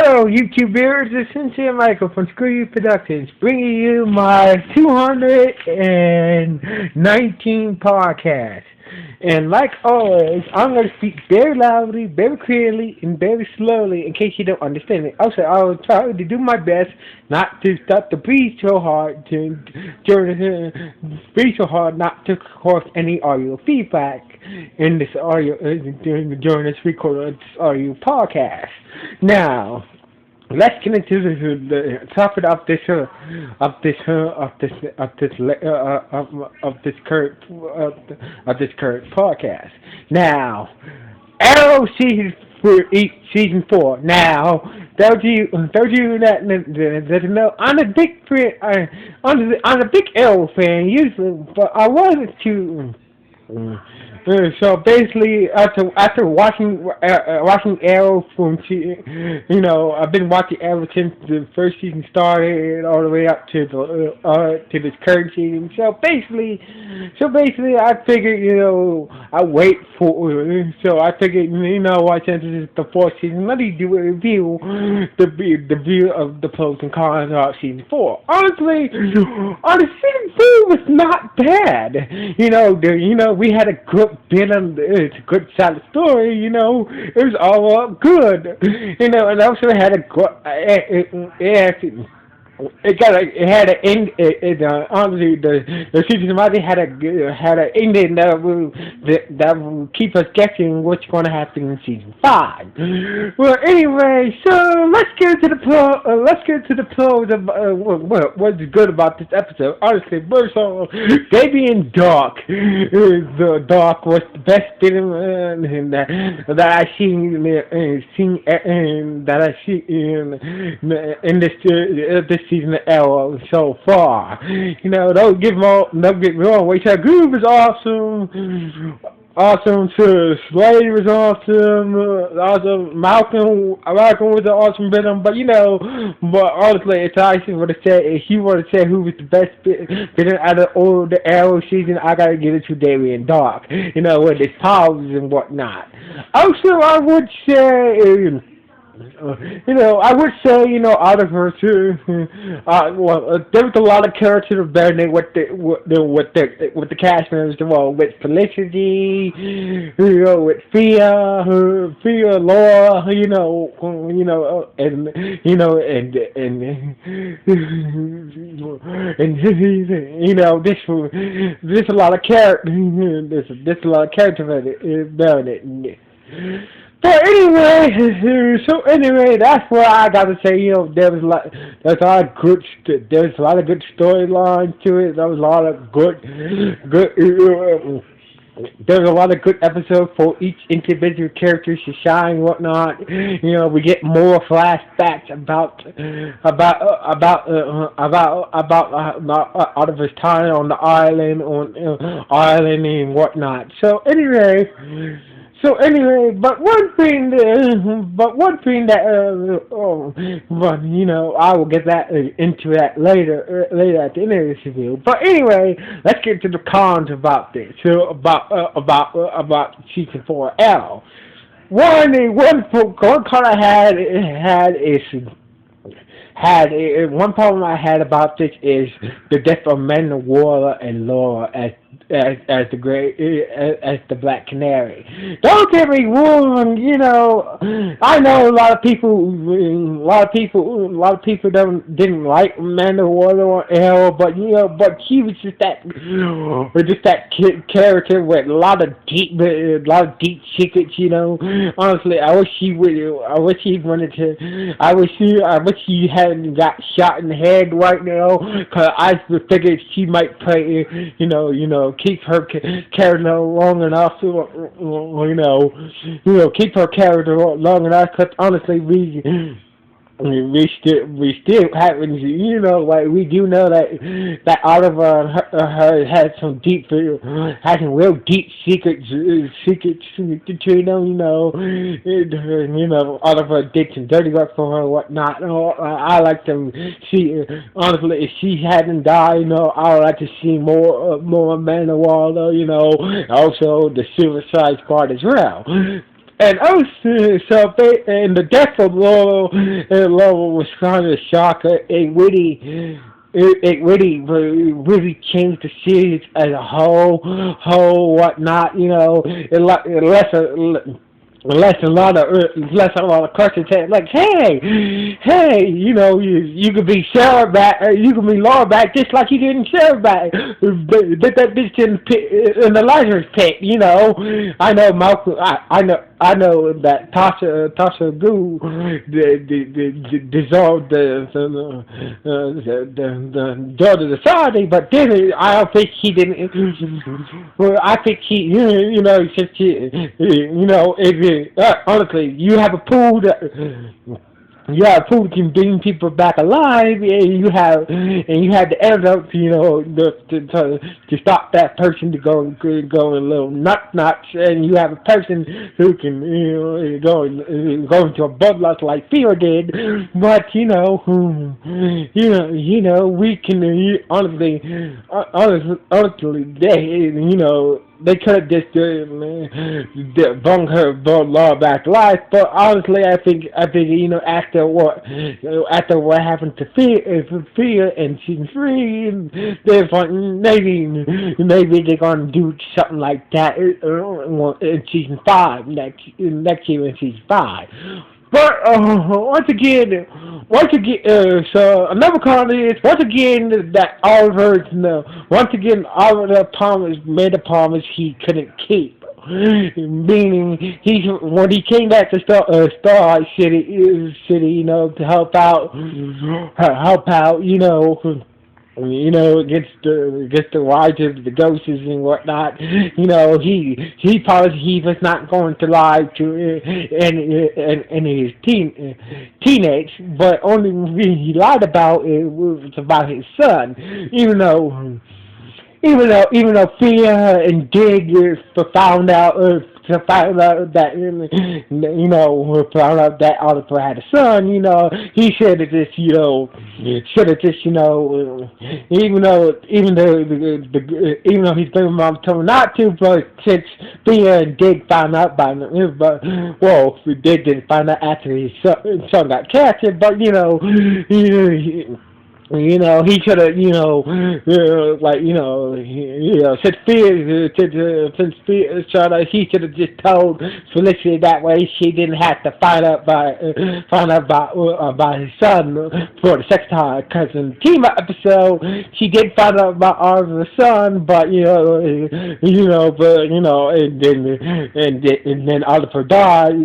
Hello, YouTube viewers. This is Sincere Michael from Screw You Productions, bringing you my 219 podcast. And like always, I'm going to speak very loudly, very clearly, and very slowly in case you don't understand it. Also, I will try to do my best not to stop to breathe so hard not to cause any audio feedback in this audio during this recording of this audio podcast. Now, let's get into the topic of this current podcast. Now, Arrow season 4. Now, those of you that know, I'm a big Arrow fan usually, but I wanted to. So basically, after watching Arrow I've been watching Arrow since the first season started, all the way up to this current season. So basically, I figured, I wait for. So I figured, since this is the fourth season, let me do a review, the review of the pros and cons of season 4. Honestly, season 4 was not bad. We had a good it's a good solid story, it was all good, and also it had a good, honestly, the season might had an ending that will keep us guessing what's going to happen in season 5. Well, anyway, so let's get to the pros of what's good about this episode. Honestly, first of all, Damien Dark was the best villain that I seen in this season of Arrow so far. Don't get me wrong. Rachel Groove is awesome. Awesome too. Slade was awesome. Malcolm was an awesome villain. But honestly, if I would have said, if you would have said who was the best villain out of all the Arrow season, I gotta give it to Damien Dark. With his powers and whatnot. Also, I would say. Out of her too. There was a lot of character development with the cast members. With Felicity, with Fia, Laura, there's a lot of character. There's a lot of character development. But anyway, that's what I gotta say. There's a lot of good storylines to it. There was a lot of good. There's a lot of good episodes for each individual character to shine and whatnot. We get more flashbacks about Oliver's time on the island, and whatnot. But one thing that I will get into that later at the end of this review. But anyway, let's get to the cons about this. So about season 4 Arrow. One con I one problem I had about this is the death of Amanda Waller and Laura as the Black Canary. Don't get me wrong, I know a lot of people didn't like Amanda Waller or Arrow, but she was just that character with a lot of deep secrets. Honestly, I wish she hadn't got shot in the head right now, because I figured she might play, keep her character long enough, keep her character long enough, because honestly, we still happen, we do know that Oliver has some real deep secrets, Oliver did some dirty work for her and whatnot. I like to see, honestly, if she hadn't died, I would like to see more Amanda Waller, also the Suicide Squad as well. And also, and the death of Laurel was kind of a shock. It really changed the series as a whole, whatnot. Unless a lot of questions say like, hey, you could be Sarah back, you could be Laura back, just like you did in Sarah back. But that bitch in the Lazarus pit, I know Malcolm, I know that Tasha Goo dissolved the daughter of society, but then I don't think he didn't. Well, I think he, since honestly, you have a pool that. Yeah, food can bring people back alive, and you have the antidote, to stop that person to go a little nuts, and you have a person who can go into a bloodlust like Fear did, but we can honestly, they could have just bung her law back to life, but honestly, I think after what happened to Fear in season 3, they're maybe they're gonna do something like that in season 5 next year in season 5. But so another comment is that Oliver Palmer made a promise he couldn't keep. Meaning, when he came back to Starlight City, to help out, against the rise of the ghosts and whatnot. He promised he was not going to lie to in his teenage, but only thing he lied about it was about his son. Even though Fear and Dig found out that Oliver had a son, he should have just even though his baby mom told him not to, but since Fear and Dig found out Dig didn't find out after his son got captured, but he should have, since Fear, he should have just told Felicity that way she didn't have to find out about his son for the second time. Because in the team episode, she did find out about Oliver's son, but and then Oliver died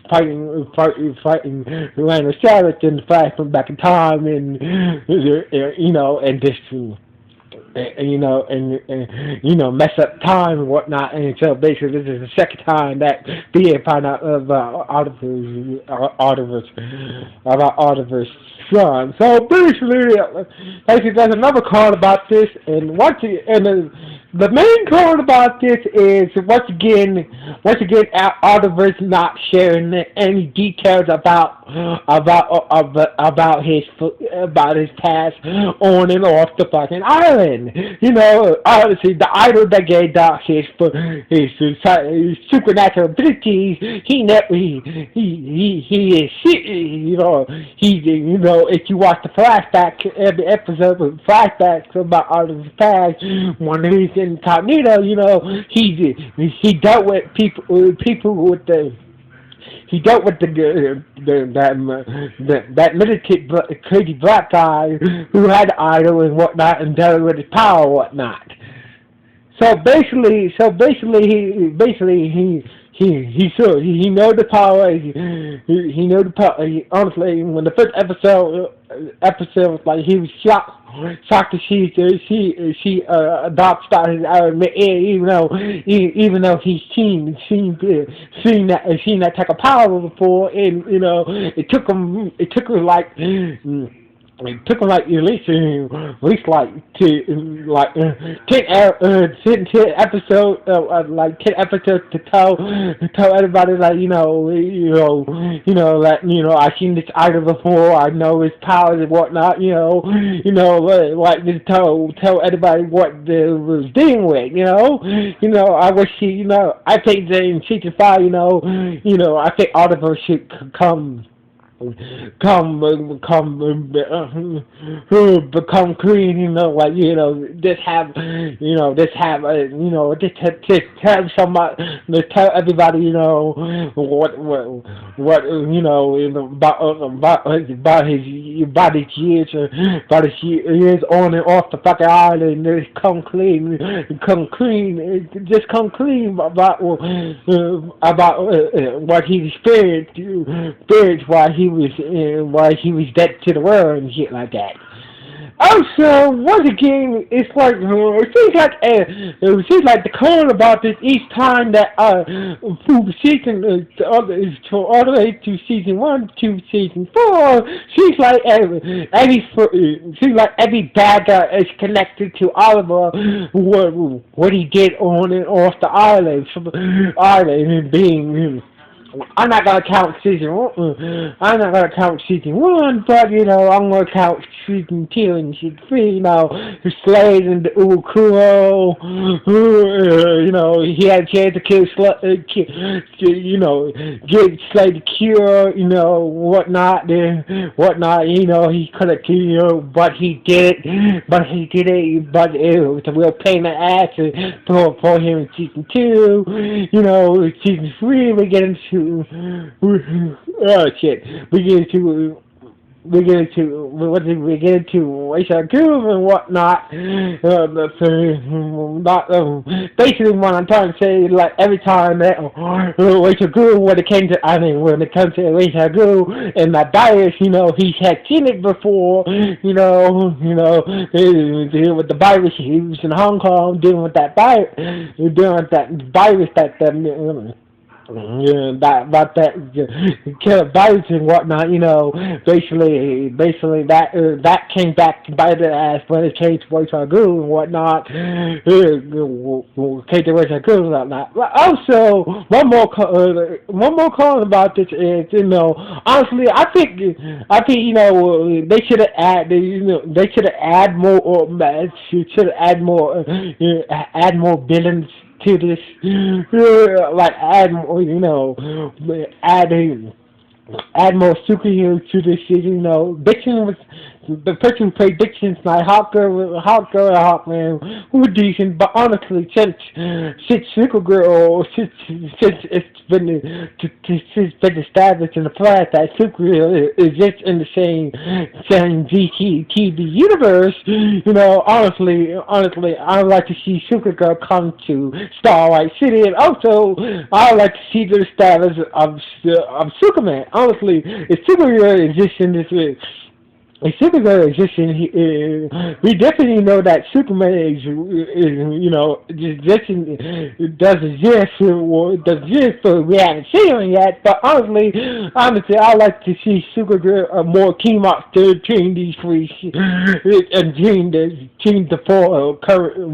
fighting Randall Savage in the flashback back in time, and this mess up time and whatnot. And so basically, this is the second time that Thea found out about Oliver's son. So basically, there's another card about this, and the main card about this is once again, Oliver's not sharing any details about his past on and off the fucking island. Honestly, the idol that gave Doc his supernatural abilities, if you watch the flashback, every episode with flashbacks about Oliver's past, when he's incognito, he dealt with people with the. He dealt with that militant crazy black guy who had the idol and whatnot, and dealt with his power and whatnot. So basically, he knows the power. He knows the power. Honestly, when the first episode was like, he was shocked to see she adopts his even though he's seen that type of power before, and it took him like. it took them like at least like to like 10 episodes like 10 episodes to tell everybody that that I seen this idol before, I know his powers and whatnot, like to tell everybody what they was dealing with, I wish I think that in season 5, I think Oliver should become clean, just tell somebody, just tell everybody, about his years, years on and off the fucking island. Just come clean, just come clean about what he experienced while he was dead to the world and shit like that. Also, once again, it seems like the cone about this each time that through season all the way to season 1 to season 4, seems like every bad guy is connected to Oliver, what he did on and off the island, and being. I'm not gonna count season 1. I'm not gonna count season 1, but I'm gonna count season 2 and season 3. The Slade and the Ukuro. He had a chance to kill get Slade to cure. Whatnot. He could have killed, but he did it. But it was a real pain in the ass for him in season 2. Season 3 we get into. Oh shit! We get into Rachel Groove and whatnot. Basically, what I'm trying to say, like every time that Rachel Groove, when it comes to Rachel Groove and that virus, he had seen it before. Dealing with the virus, he was in Hong Kong dealing with that virus, about that killer virus and whatnot, basically that came back to bite their ass when it came to Rachel Gould and whatnot. Came to Rachel Gould and whatnot. But also, one more call about this is, honestly, I think they should have add more villains to this, like add more superheroes to this shit, Dixon was the person who played Dixon's like Hawkgirl and Hawkman who were decent, but honestly, since Supergirl, since it's been established in the past that Supergirl is just in the same DC TV universe, honestly, I'd like to see Supergirl come to Starlight City, and also I'd like to see the status of Superman. Honestly, if Supergirl exists in this. Supergirl exists we definitely know that Superman does exist, but we haven't seen him yet. But honestly, I like to see Supergirl more team up between these three and between the four current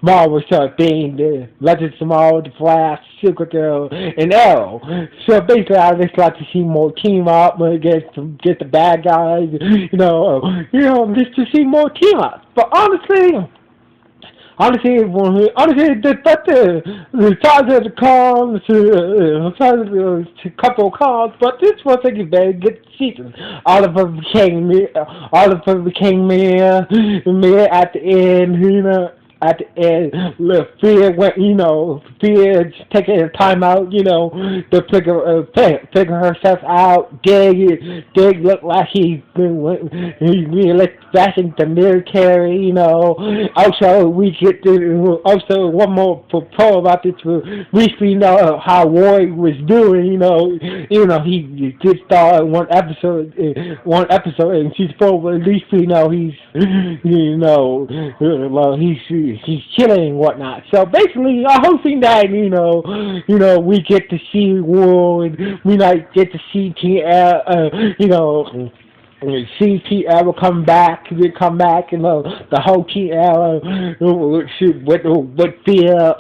Marvel stuff, being the Legends of Tomorrow, the Flash, Supergirl, and Arrow. So basically, I just like to see more team up against the bad guys, just to see more team ups. But honestly, the size of the cons, a couple of cons, but this was a very good season. Oliver became me at the end, at the end, Fear went, Fear taking a time out, to figure herself out. Dig looked like he really back in the military, Also, we get to, one more pro about this, we know how Roy was doing, he did start one episode in season 4, but at least we know he's chilling and whatnot. So basically, I'm hoping that we get to see Roy, we might get to see CTL will come back, the whole TL would feel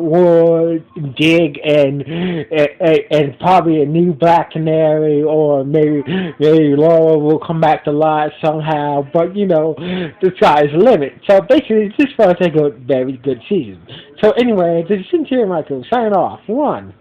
would dig and probably a new Black Canary, or maybe Laura will come back to life somehow. But the sky's the limit. So basically, this was a very good season. So anyway, this is Sincere Michael signing off. One.